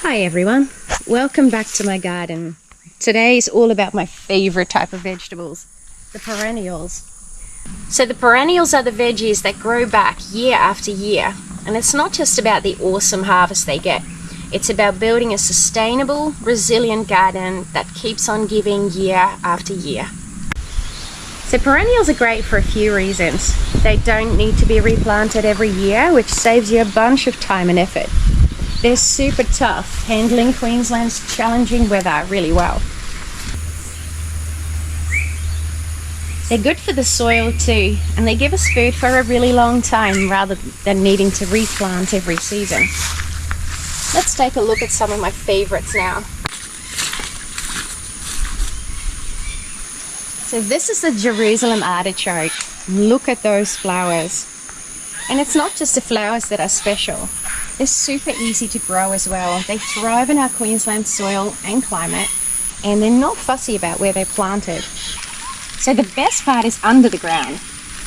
Hi everyone, welcome back to my garden. Today is all about my favorite type of vegetables, the perennials. So the perennials are the veggies that grow back year after year, and it's not just about the awesome harvest they get. It's about building a sustainable, resilient garden that keeps on giving year after year. So perennials are great for a few reasons. They don't need to be replanted every year, which saves you a bunch of time and effort. They're super tough, handling Queensland's challenging weather really well. They're good for the soil too, and they give us food for a really long time rather than needing to replant every season. Let's take a look at some of my favorites now. So this is the Jerusalem artichoke. Look at those flowers. And it's not just the flowers that are special. They're super easy to grow as well. They thrive in our Queensland soil and climate, and they're not fussy about where they're planted. So the best part is under the ground.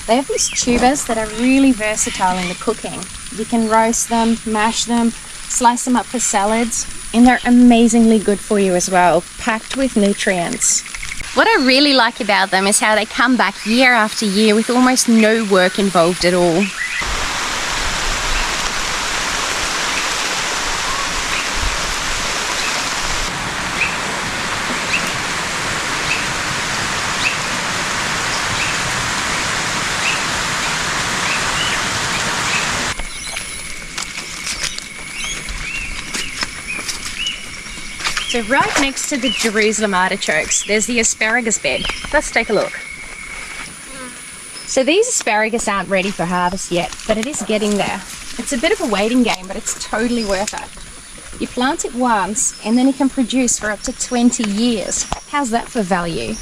They have these tubers that are really versatile in the cooking. You can roast them, mash them, slice them up for salads, and they're amazingly good for you as well, packed with nutrients. What I really like about them is how they come back year after year with almost no work involved at all. So right next to the Jerusalem artichokes, there's the asparagus bed. Let's take a look. So these asparagus aren't ready for harvest yet, but it is getting there. It's a bit of a waiting game, but it's totally worth it. You plant it once, and then it can produce for up to 20 years. How's that for value?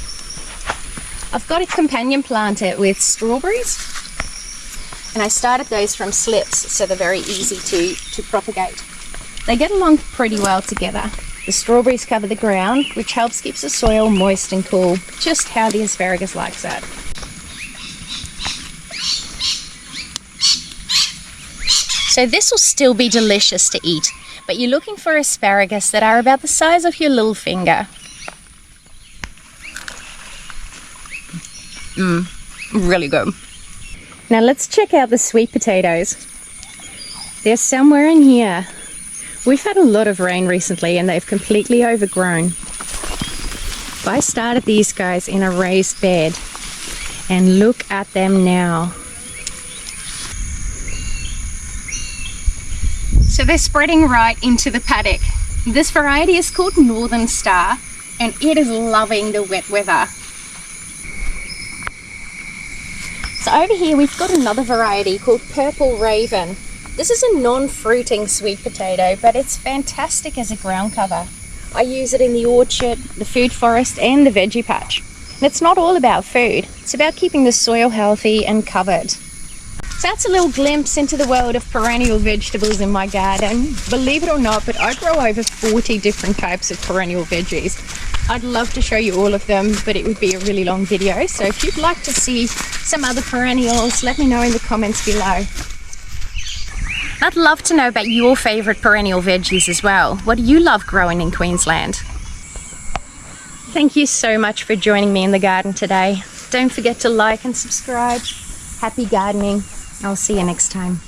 I've got a companion planted with strawberries, and I started those from slips, so they're very easy to propagate. They get along pretty well together. The strawberries cover the ground, which helps keep the soil moist and cool, just how the asparagus likes it. So this will still be delicious to eat, but you're looking for asparagus that are about the size of your little finger. Really good. Now let's check out the sweet potatoes. They're somewhere in here. We've had a lot of rain recently and they've completely overgrown. I started these guys in a raised bed and look at them now. So they're spreading right into the paddock. This variety is called Northern Star and it is loving the wet weather. So over here we've got another variety called Purple Raven. This is a non-fruiting sweet potato, but it's fantastic as a ground cover. I use it in the orchard, the food forest, and the veggie patch. And it's not all about food, it's about keeping the soil healthy and covered. So that's a little glimpse into the world of perennial vegetables in my garden. Believe it or not, but I grow over 40 different types of perennial veggies. I'd love to show you all of them, but it would be a really long video. So if you'd like to see some other perennials, let me know in the comments below. I'd love to know about your favourite perennial veggies as well. What do you love growing in Queensland? Thank you so much for joining me in the garden today. Don't forget to like and subscribe. Happy gardening. I'll see you next time.